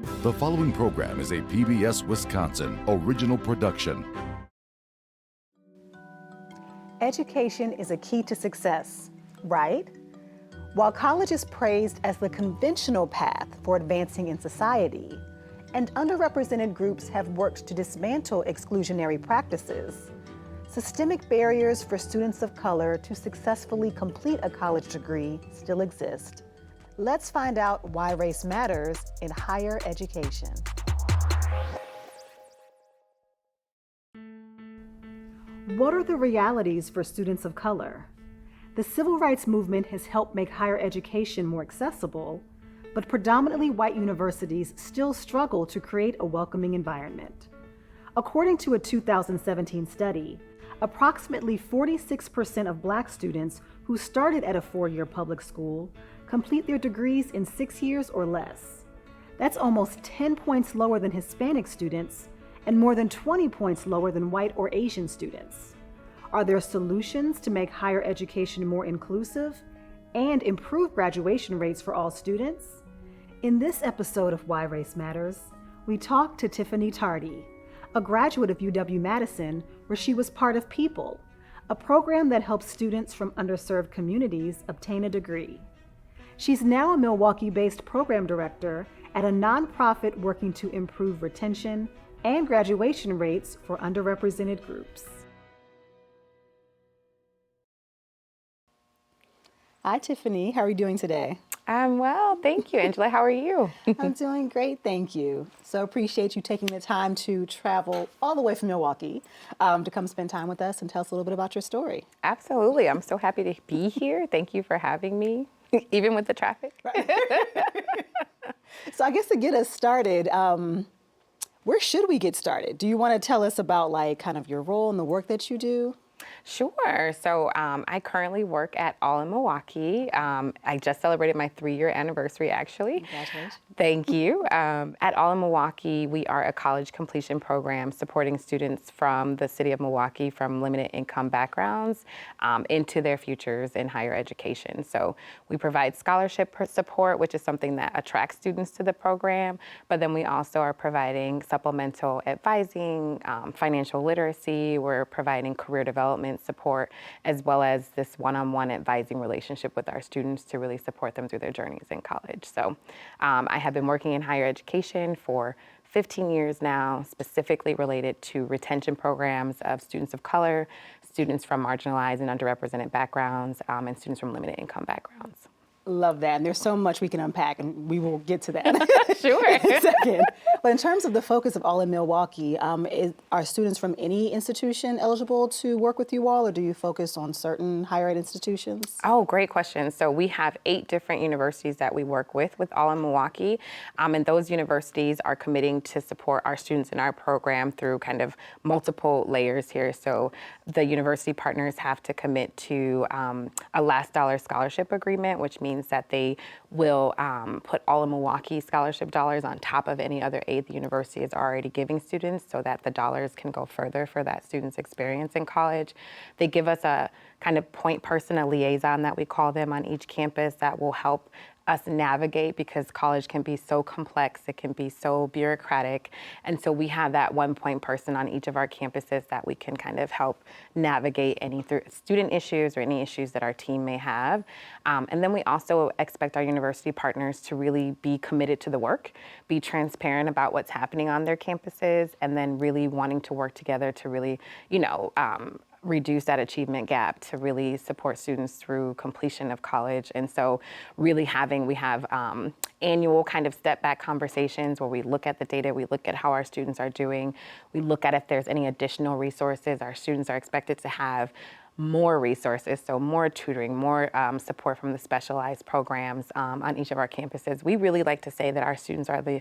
The following program is a PBS Wisconsin original production. Education is a key to success, right? While college is praised as the conventional path for advancing in society, and underrepresented groups have worked to dismantle exclusionary practices, systemic barriers for students of color to successfully complete a college degree still exist. Let's find out why race matters in higher education. What are the realities for students of color? The civil rights movement has helped make higher education more accessible, but predominantly white universities still struggle to create a welcoming environment. According to a 2017 study, approximately 46% of Black students who started at a four-year public school complete their degrees in 6 years or less. That's almost 10 points lower than Hispanic students and more than 20 points lower than white or Asian students. Are there solutions to make higher education more inclusive and improve graduation rates for all students? In this episode of Why Race Matters, we talk to Tiffany Tardy, a graduate of UW-Madison where she was part of PEOPLE, a program that helps students from underserved communities obtain a degree. She's now a Milwaukee-based program director at a nonprofit working to improve retention and graduation rates for underrepresented groups. Hi, Tiffany. How are you doing today? I'm well, thank you. Angela, how are you? I'm doing great, thank you. So appreciate you taking the time to travel all the way from Milwaukee to come spend time with us and tell us a little bit about your story. Absolutely. I'm so happy to be here. Thank you for having me, even with the traffic. Right. So I guess to get us started, where should we get started? Do you want to tell us about kind of your role and the work that you do? Sure. So I currently work at All in Milwaukee. I just celebrated my 3-year anniversary, actually. Congratulations. Thank you. At All in Milwaukee, we are a college completion program supporting students from the city of Milwaukee from limited income backgrounds into their futures in higher education. So we provide scholarship support, which is something that attracts students to the program, but then we also are providing supplemental advising, financial literacy, we're providing career development support, as well as this one-on-one advising relationship with our students to really support them through their journeys in college. So I have been working in higher education for 15 years now, specifically related to retention programs of students of color, students from marginalized and underrepresented backgrounds, and students from limited income backgrounds. Love that. And there's so much we can unpack, and we will get to that Sure. in a second. But in terms of the focus of All in Milwaukee, are students from any institution eligible to work with you all, or do you focus on certain higher ed institutions? Oh, great question. So we have 8 different universities that we work with All in Milwaukee. And those universities are committing to support our students in our program through kind of multiple layers here. So the university partners have to commit to a last dollar scholarship agreement, which means that they will put All in Milwaukee scholarship dollars on top of any other aid the university is already giving students so that the dollars can go further for that student's experience in college. They give us a kind of point person, a liaison that we call them on each campus that will help us navigate, because college can be so complex, it can be so bureaucratic. And so we have that one point person on each of our campuses that we can kind of help navigate any student issues or any issues that our team may have. And then we also expect our university partners to really be committed to the work, be transparent about what's happening on their campuses, and then really wanting to work together to really, reduce that achievement gap to really support students through completion of college. And so really we have annual kind of step back conversations where we look at the data, we look at how our students are doing, we look at if there's any additional resources. Our students are expected to have more resources, so more tutoring, more support from the specialized programs on each of our campuses. We really like to say that our students are the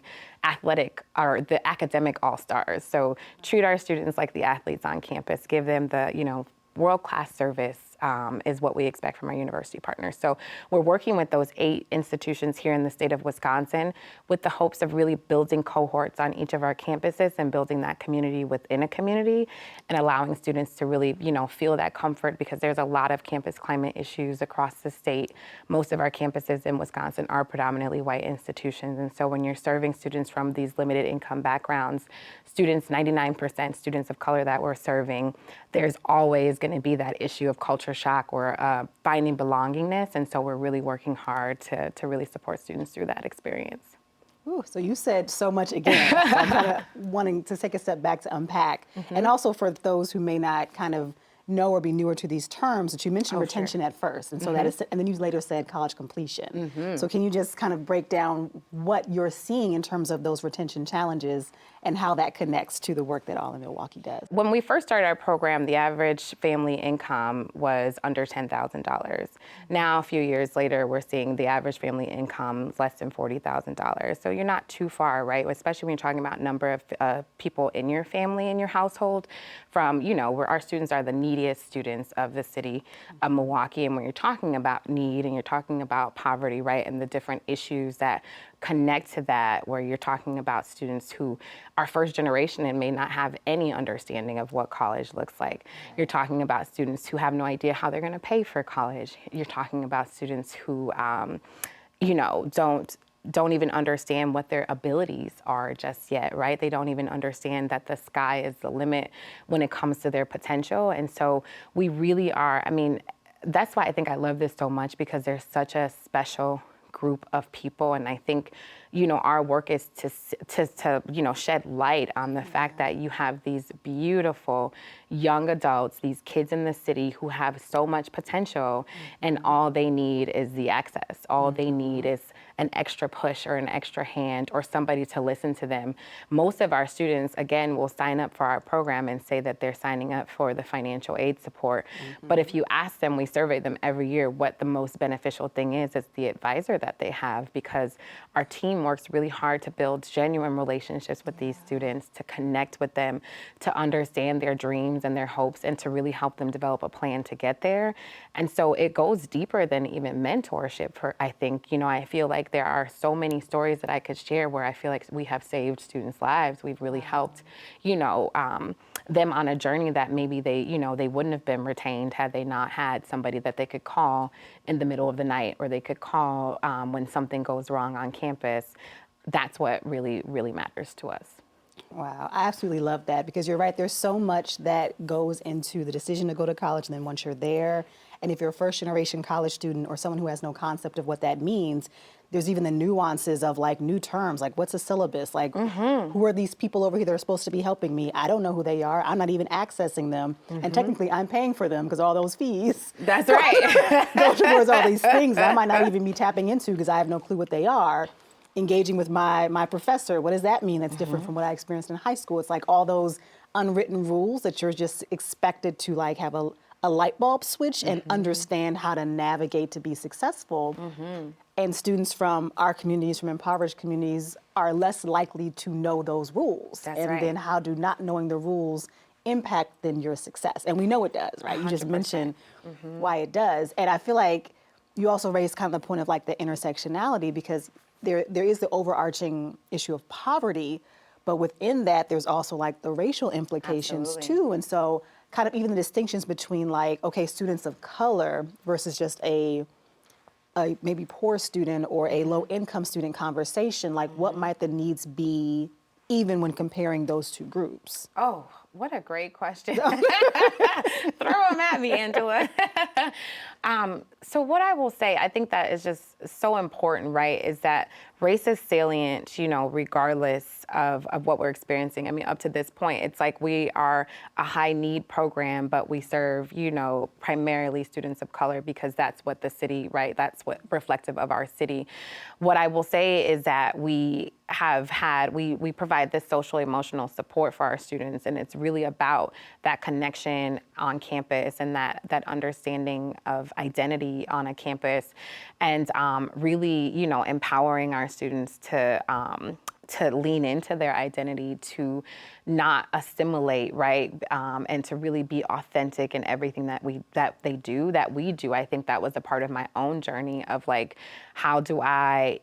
academic all-stars. So treat our students like the athletes on campus, give them the, world-class service, is what we expect from our university partners. So we're working with those 8 institutions here in the state of Wisconsin with the hopes of really building cohorts on each of our campuses and building that community within a community and allowing students to really, feel that comfort, because there's a lot of campus climate issues across the state. Most of our campuses in Wisconsin are predominantly white institutions. And so when you're serving students from these limited income backgrounds, 99% students of color that we're serving, there's always going to be that issue of culture shock or finding belongingness. And so we're really working hard to really support students through that experience. Ooh, so you said so much again. So I'm kind of wanting to take a step back to unpack. And also for those who may not kind of know or be newer to these terms, that you mentioned retention at first, and so that is, and then you later said college completion. So can you just kind of break down what you're seeing in terms of those retention challenges and how that connects to the work that All in Milwaukee does? When we first started our program, the average family income was under $10,000. Now, a few years later, we're seeing the average family income less than $40,000. So you're not too far, right? Especially when you're talking about number of people in your family, in your household, from, where our students are the neediest students of the city of Milwaukee. And when you're talking about need and you're talking about poverty, right, and the different issues that connect to that, where you're talking about students who are first generation and may not have any understanding of what college looks like. You're talking about students who have no idea how they're going to pay for college. You're talking about students who, don't even understand what their abilities are just yet, right? They don't even understand that the sky is the limit when it comes to their potential. And so we really are, that's why I think I love this so much, because there's such a special group of people. And I think, our work is to shed light on the fact that you have these beautiful young adults, these kids in the city who have so much potential, and all they need is the access. All they need is an extra push or an extra hand or somebody to listen to them. Most of our students, again, will sign up for our program and say that they're signing up for the financial aid support. But if you ask them, we survey them every year, what the most beneficial thing is, it's the advisor that they have, because our team works really hard to build genuine relationships with these students, to connect with them, to understand their dreams and their hopes, and to really help them develop a plan to get there. And so it goes deeper than even mentorship. I think, I feel like there are so many stories that I could share where I feel like we have saved students' lives. We've really helped, them on a journey that maybe they wouldn't have been retained had they not had somebody that they could call in the middle of the night, or they could call when something goes wrong on campus. That's what really, really matters to us. Wow, I absolutely love that, because you're right. There's so much that goes into the decision to go to college, and then once you're there, and if you're a first-generation college student or someone who has no concept of what that means, there's even the nuances of like new terms, like what's a syllabus, like who are these people over here that are supposed to be helping me? I don't know who they are. I'm not even accessing them, and technically I'm paying for them because all those fees. That's right. Go towards all these things that I might not even be tapping into because I have no clue what they are. Engaging with my professor, what does that mean? That's different from what I experienced in high school. It's like all those unwritten rules that you're just expected to like have a light bulb switch and understand how to navigate to be successful. And students from our communities, from impoverished communities, are less likely to know those rules. That's and right. then how do not knowing the rules impact then your success? And we know it does, right? 100%. You just mentioned why it does. And I feel like you also raised kind of the point of like the intersectionality, because there is the overarching issue of poverty, but within that, there's also like the racial implications too. And so kind of even the distinctions between like, okay, students of color versus just a maybe poor student or a low income student conversation, like what might the needs be even when comparing those two groups? Oh, what a great question. Throw them at me, Angela. So what I will say, I think that is just so important, right, is that race is salient, regardless of what we're experiencing. I mean, up to this point, it's like we are a high need program, but we serve, primarily students of color because that's what the city, right, that's what reflective of our city. What I will say is that we provide this social emotional support for our students, and it's really about that connection on campus and that understanding of identity on a campus, and really, empowering our students to to lean into their identity, to not assimilate, right? And to really be authentic in everything that we do. I think that was a part of my own journey of like, how do I,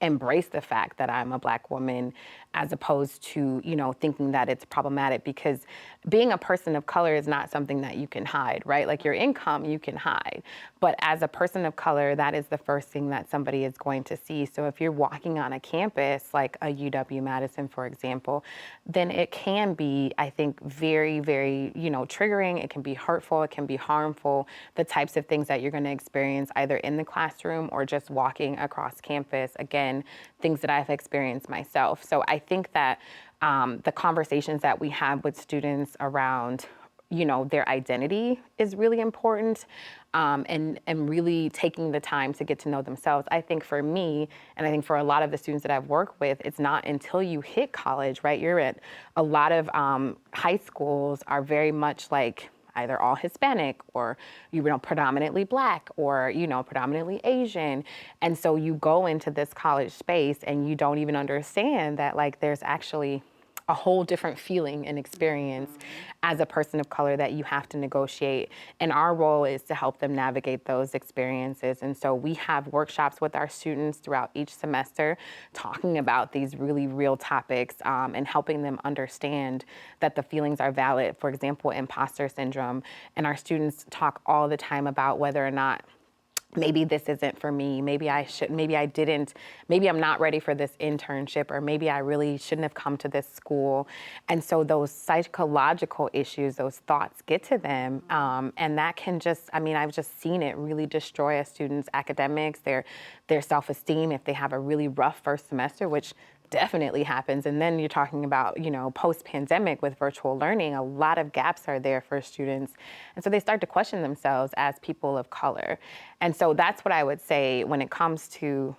embrace the fact that I'm a Black woman, as opposed to, thinking that it's problematic, because being a person of color is not something that you can hide, right? Like your income, you can hide. But as a person of color, that is the first thing that somebody is going to see. So if you're walking on a campus, like a UW-Madison, for example, then it can be, I think, very, very, triggering. It can be hurtful. It can be harmful. The types of things that you're going to experience either in the classroom or just walking across campus. Again, things that I've experienced myself. So I think that the conversations that we have with students around, their identity is really important, and really taking the time to get to know themselves. I think for me, and I think for a lot of the students that I've worked with, it's not until you hit college, right? You're at a lot of high schools are very much like either all Hispanic or, predominantly Black or, predominantly Asian. And so you go into this college space and you don't even understand that like there's actually a whole different feeling and experience as a person of color that you have to negotiate. And our role is to help them navigate those experiences. And so we have workshops with our students throughout each semester talking about these really real topics, and helping them understand that the feelings are valid. For example, imposter syndrome. And our students talk all the time about whether or not maybe this isn't for me, maybe I didn't, maybe I'm not ready for this internship, or maybe I really shouldn't have come to this school. And so those psychological issues, those thoughts get to them, and that can just, I've just seen it really destroy a student's academics, their self-esteem if they have a really rough first semester, which definitely happens. And then you're talking about, post-pandemic with virtual learning, a lot of gaps are there for students. And so they start to question themselves as people of color. And so that's what I would say when it comes to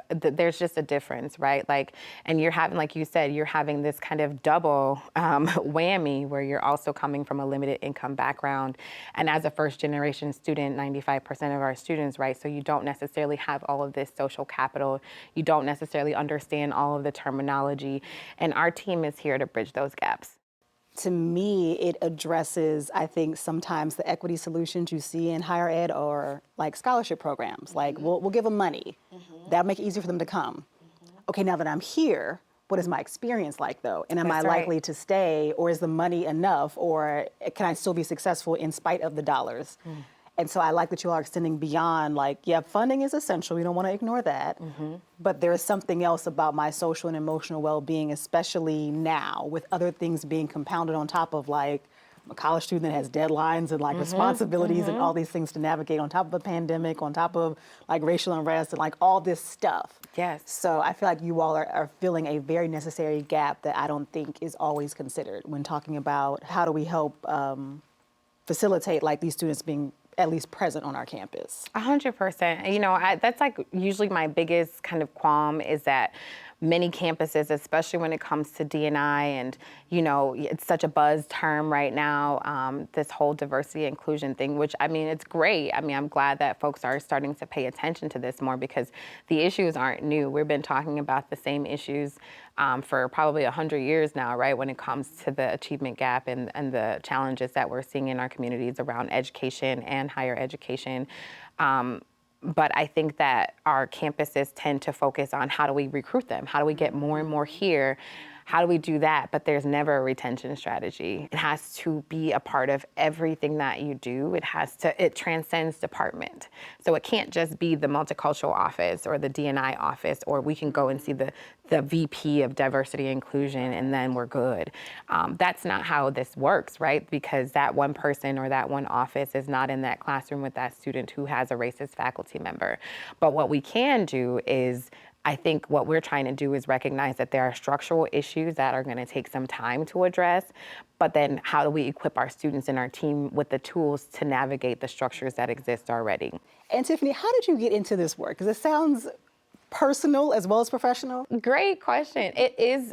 there's just a difference, right? Like, and you're having, like you said, you're having this kind of double whammy where you're also coming from a limited income background. And as a first generation student, 95% of our students, right? So you don't necessarily have all of this social capital. You don't necessarily understand all of the terminology. And our team is here to bridge those gaps. To me, it addresses, I think, sometimes the equity solutions you see in higher ed or like scholarship programs. Like, we'll give them money. That'll make it easier for them to come. Okay, now that I'm here, what is my experience like, though? And am I likely to stay, or is the money enough, or can I still be successful in spite of the dollars? And so I like that you are extending beyond, like, yeah, funding is essential. We don't want to ignore that. But there is something else about my social and emotional well-being, especially now, with other things being compounded on top of, like, I'm a college student that has deadlines and, like, responsibilities and all these things to navigate on top of a pandemic, on top of, like, racial unrest and, like, all this stuff. Yes. So I feel like you all are filling a very necessary gap that I don't think is always considered when talking about how do we help facilitate, like, these students being at least present on our campus. 100%. That's like usually my biggest kind of qualm is that many campuses, especially when it comes to D&I, and, it's such a buzz term right now, this whole diversity inclusion thing, which, it's great. I'm glad that folks are starting to pay attention to this more, because the issues aren't new. We've been talking about the same issues for probably 100 years now, right, when it comes to the achievement gap and the challenges that we're seeing in our communities around education and higher education. But I think that our campuses tend to focus on how do we recruit them? How do we get more and more here? How do we do that? But there's never a retention strategy. It has to be a part of everything that you do. It transcends department. So it can't just be the multicultural office or the D&I office, or we can go and see the VP of diversity and inclusion and then we're good. That's not how this works, right? Because that one person or that one office is not in that classroom with that student who has a racist faculty member. But what we can do is, I think what we're trying to do is recognize that there are structural issues that are going to take some time to address, but then how do we equip our students and our team with the tools to navigate the structures that exist already? And Tiffany, how did you get into this work? Because it sounds personal as well as professional. Great question.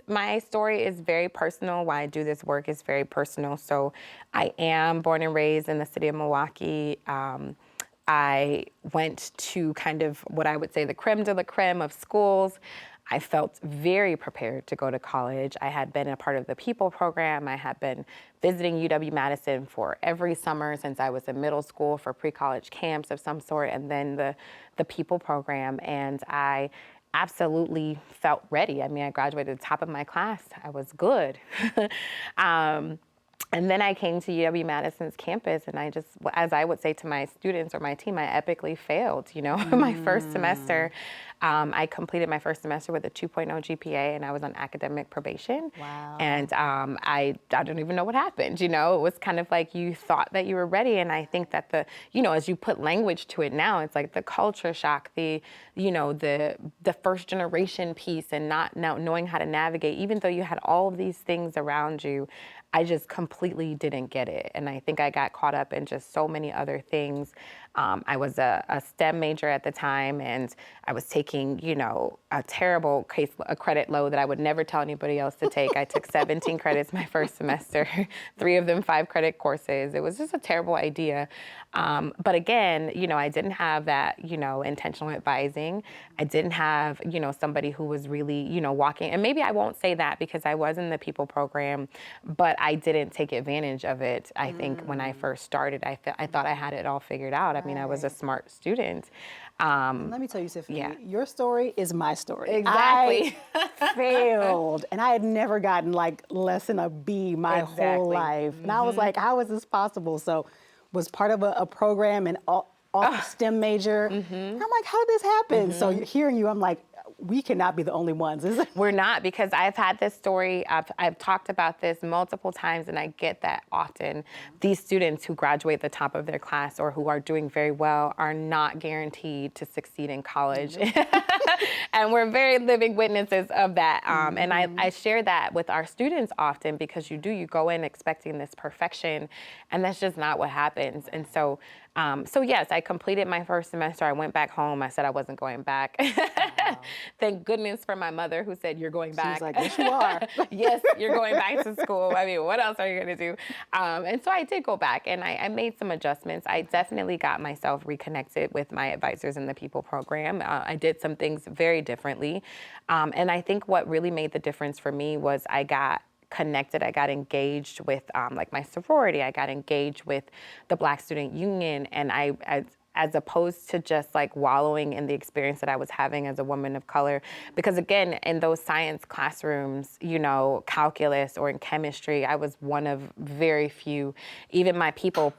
My story is very personal. Why I do this work is very personal. So I am born and raised in the city of Milwaukee. I went to kind of what I would say the creme de la creme of schools. I felt very prepared to go to college. I had been a part of the People program. I had been visiting UW-Madison for every summer since I was in middle school for pre-college camps of some sort, and then the People program. And I absolutely felt ready. I mean, I graduated at the top of my class. I was good. And then I came to UW-Madison's campus, and I just, as I would say to my students or my team, I epically failed, you know. My first semester, I completed my first semester with a 2.0 GPA, and I was on academic probation. Wow. And I don't even know what happened, you know. It was kind of like you thought that you were ready, and I think that as you put language to it now, it's like the culture shock, the first generation piece, and not knowing how to navigate, even though you had all of these things around you. I just completely didn't get it. And I think I got caught up in just so many other things. I was a STEM major at the time, and I was taking, a terrible credit load that I would never tell anybody else to take. I took 17 credits my first semester, 3 of them 5-credit courses. It was just a terrible idea. But again, I didn't have that, intentional advising. I didn't have, somebody who was really, walking. And maybe I won't say that because I was in the People program, but I didn't take advantage of it. I think when I first started, I thought I had it all figured out. I mean, I was a smart student. Let me tell you, Tiffany, your story is my story. Exactly. I failed, and I had never gotten less than a B my whole life. And I was like, how is this possible? So was part of a program and all STEM major. And I'm like, how did this happen? So hearing you, I'm like, we cannot be the only ones, is it? We're not, because I've had this story, I've talked about this multiple times, and I get that often. These students who graduate the top of their class or who are doing very well are not guaranteed to succeed in college. And we're very living witnesses of that. And I share that with our students often, because you go in expecting this perfection, and that's just not what happens. And so yes, I completed my first semester. I went back home. I said I wasn't going back. Wow. Thank goodness for my mother, who said, "You're going back." She's like, "Yes, you are." Yes, you're going back to school. I mean, what else are you going to do? And so I did go back, and I made some adjustments. I definitely got myself reconnected with my advisors in the People program. I did some things very differently. And I think what really made the difference for me was I got connected. I got engaged with my sorority. I got engaged with the Black Student Union, and as opposed to just wallowing in the experience that I was having as a woman of color. Because again, in those science classrooms, calculus or in chemistry, I was one of very few. Even my people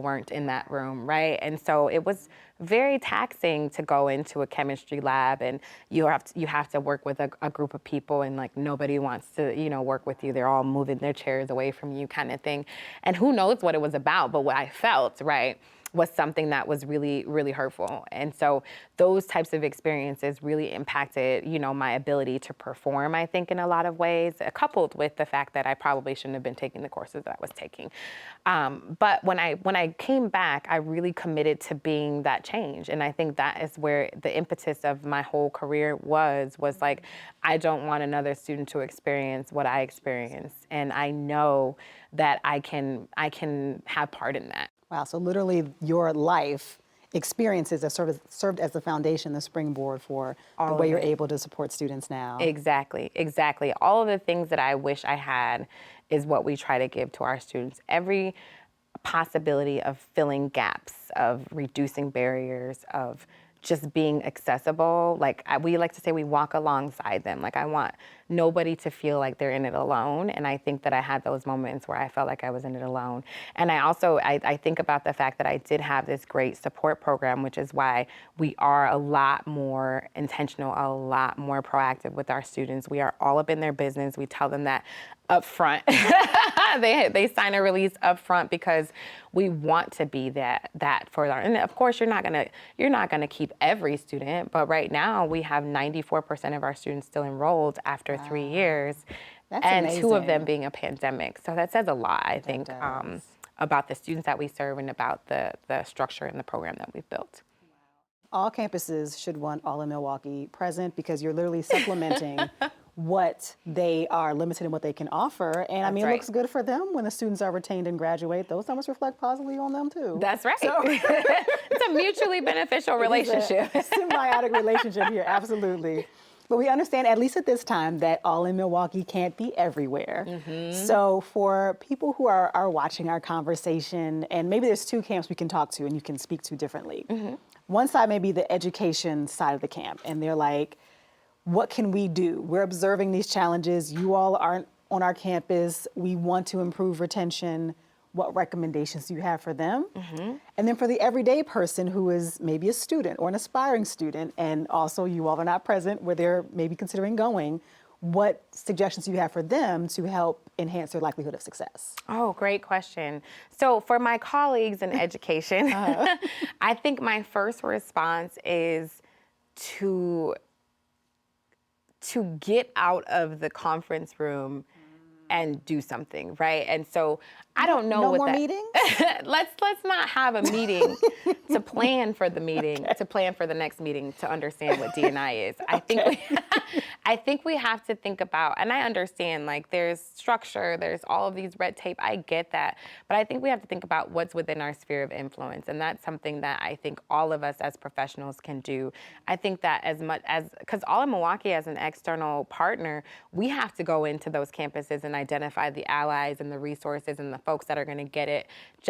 weren't in that room, right? And so it was very taxing to go into a chemistry lab, and you have to work with a group of people, and nobody wants to work with you. They're all moving their chairs away from you, kind of thing. And who knows what it was about, but what I felt, right, was something that was really, really hurtful. And so those types of experiences really impacted, my ability to perform, I think, in a lot of ways, coupled with the fact that I probably shouldn't have been taking the courses that I was taking. But when I came back, I really committed to being that change. And I think that is where the impetus of my whole career was I don't want another student to experience what I experienced. And I know that I can have part in that. Wow, so literally your life experiences have served as the foundation, the springboard for the way you're able to support students now. Exactly. All of the things that I wish I had is what we try to give to our students. Every possibility of filling gaps, of reducing barriers, of just being accessible. We like to say we walk alongside them. I want nobody to feel like they're in it alone. And I think that I had those moments where I felt like I was in it alone. And I also, I think about the fact that I did have this great support program, which is why we are a lot more intentional, a lot more proactive with our students. We are all up in their business. We tell them that up front. They sign a release up front because we want to be that for our, and of course you're not gonna keep every student, but right now we have 94% of our students still enrolled after 3 years. That's and amazing. 2 of them being a pandemic. So that says a lot, I think, about the students that we serve and about the structure and the program that we've built. All campuses should want All in Milwaukee present, because you're literally supplementing what they are limited in what they can offer. And I mean, it looks good for them when the students are retained and graduate. Those numbers reflect positively on them too. That's right. So, it's a mutually beneficial relationship. It's a symbiotic relationship here, absolutely. But we understand, at least at this time, that All in Milwaukee can't be everywhere. So for people who are watching our conversation, and maybe there's two camps we can talk to and you can speak to differently. One side may be the education side of the camp, and they're like, what can we do? We're observing these challenges. You all aren't on our campus. We want to improve retention. What recommendations do you have for them? And then for the everyday person who is maybe a student or an aspiring student, and also you all are not present where they're maybe considering going, what suggestions do you have for them to help enhance their likelihood of success? Oh, great question. So for my colleagues in education, I think my first response is to get out of the conference room and do something, right? And so I don't know no what more that, meetings? let's not have a meeting to plan for the meeting, to plan for the next meeting, to understand what D&I is. I think we have to think about, and I understand, like, there's structure, there's all of these red tape, I get that, but I think we have to think about what's within our sphere of influence, and that's something that I think all of us as professionals can do. I think that as much as, because All in Milwaukee as an external partner, we have to go into those campuses and identify the allies and the resources and the folks that are going to get it.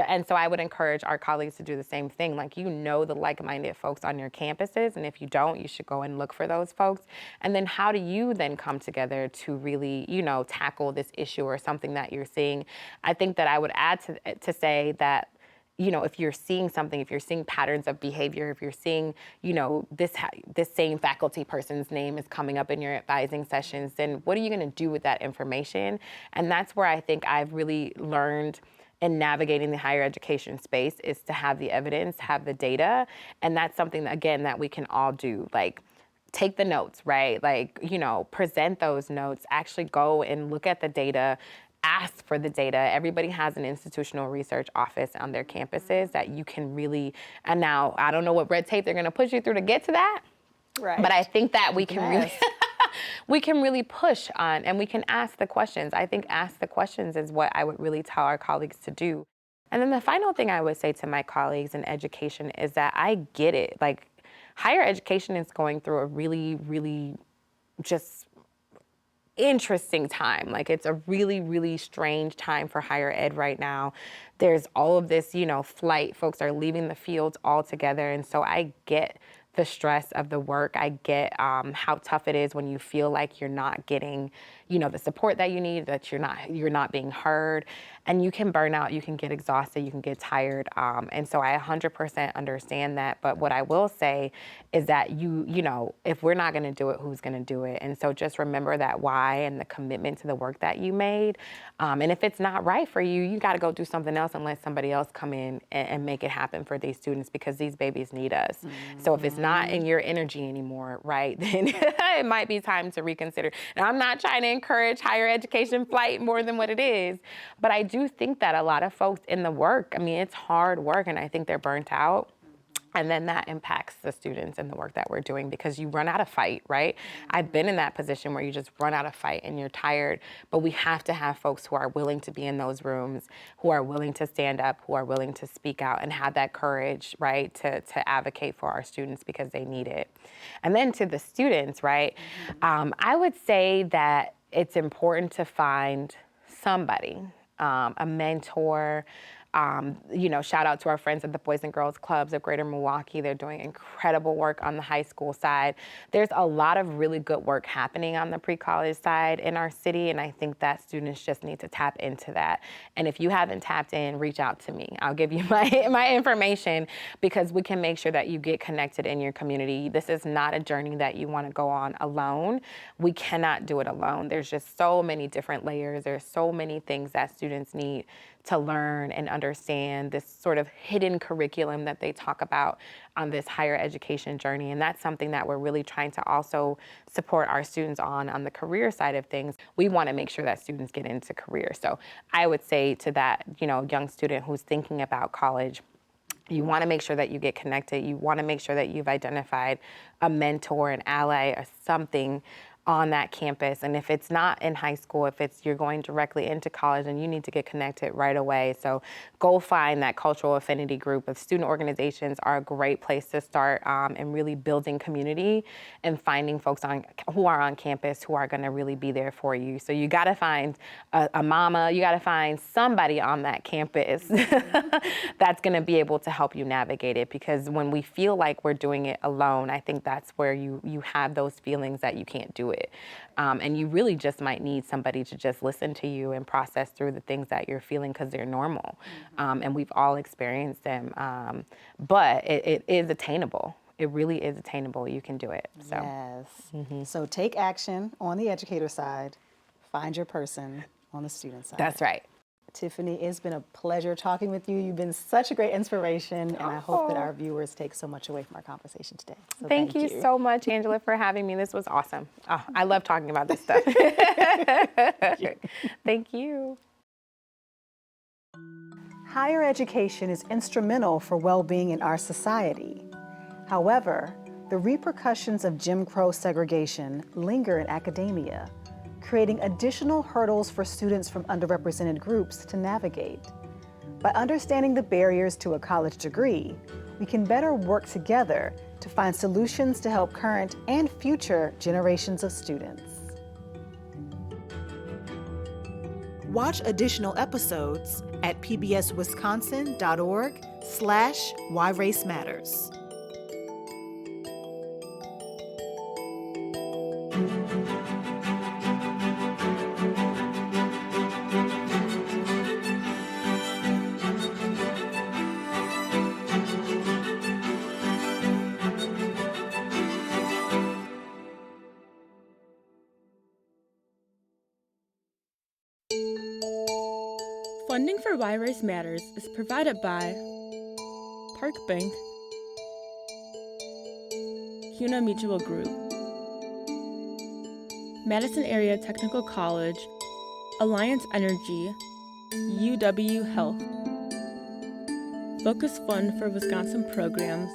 And so I would encourage our colleagues to do the same thing. Like, the like-minded folks on your campuses, and if you don't, you should go and look for those folks. And then how do you then come together to really, tackle this issue or something that you're seeing? I think that I would add to say that, if you're seeing something, if you're seeing patterns of behavior, if you're seeing, this same faculty person's name is coming up in your advising sessions, then what are you going to do with that information? And that's where I think I've really learned in navigating the higher education space, is to have the evidence, have the data. And that's something that, again, that we can all do. Like, take the notes, right? Like, present those notes, actually go and look at the data, ask for the data. Everybody has an institutional research office on their campuses that you can really, and now I don't know what red tape they're going to push you through to get to that. Right. But I think that we can really, we can really push on, and we can ask the questions. I think ask the questions is what I would really tell our colleagues to do. And then the final thing I would say to my colleagues in education is that I get it. Like, higher education is going through a really, really just interesting time. Like, it's a really, really strange time for higher ed right now. There's all of this, flight. Folks are leaving the fields altogether. And so I get the stress of the work. I get how tough it is when you feel like you're not getting, the support that you need, that you're not being heard, and you can burn out, you can get exhausted, you can get tired. And so I 100% understand that. But what I will say is that if we're not going to do it, who's going to do it? And so just remember that why and the commitment to the work that you made. And if it's not right for you, you got to go do something else and let somebody else come in and make it happen for these students, because these babies need us. So if it's not in your energy anymore, right, then it might be time to reconsider. Now, I'm not trying to encourage higher education flight more than what it is, but I do think that a lot of folks in the work, it's hard work, and I think they're burnt out. And then that impacts the students and the work that we're doing, because you run out of fight, right? I've been in that position where you just run out of fight and you're tired, but we have to have folks who are willing to be in those rooms, who are willing to stand up, who are willing to speak out and have that courage, right, to advocate for our students, because they need it. And then to the students, right, I would say that it's important to find somebody, a mentor. Shout out to our friends at the Boys and Girls Clubs of Greater Milwaukee. They're doing incredible work on the high school side. There's a lot of really good work happening on the pre-college side in our city, and I think that students just need to tap into that. And if you haven't tapped in, reach out to me. I'll give you my information, because we can make sure that you get connected in your community. This is not a journey that you want to go on alone. We cannot do it alone. There's just so many different layers. There's so many things that students need to learn and understand, this sort of hidden curriculum that they talk about on this higher education journey. And that's something that we're really trying to also support our students on the career side of things. We want to make sure that students get into career. So I would say to that, young student who's thinking about college, you want to make sure that you get connected. You want to make sure that you've identified a mentor, an ally, or something on that campus. And if it's not in high school, if you're going directly into college, then you need to get connected right away. So go find that cultural affinity group. Of student organizations are a great place to start and really building community and finding folks who are on campus who are going to really be there for you. So you got to find a mama, you got to find somebody on that campus that's going to be able to help you navigate it, because when we feel like we're doing it alone, I think that's where you have those feelings that you can't do it. And you really just might need somebody to just listen to you and process through the things that you're feeling, because they're normal. And we've all experienced them. But it is attainable. It really is attainable. You can do it. So. Yes. So take action on the educator side. Find your person on the student side. That's right. Tiffany, it's been a pleasure talking with you. You've been such a great inspiration, and I hope that our viewers take so much away from our conversation today. So thank you so much, Angela, for having me. This was awesome. Oh, I love talking about this stuff. Thank you. Higher education is instrumental for well-being in our society. However, the repercussions of Jim Crow segregation linger in academia, creating additional hurdles for students from underrepresented groups to navigate. By understanding the barriers to a college degree, we can better work together to find solutions to help current and future generations of students. Watch additional episodes at pbswisconsin.org/whyRaceMatters. Funding for Why Race Matters is provided by Park Bank, CUNA Mutual Group, Madison Area Technical College, Alliance Energy, UW Health, Focus Fund for Wisconsin Programs,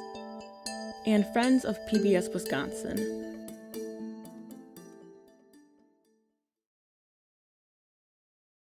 and Friends of PBS Wisconsin.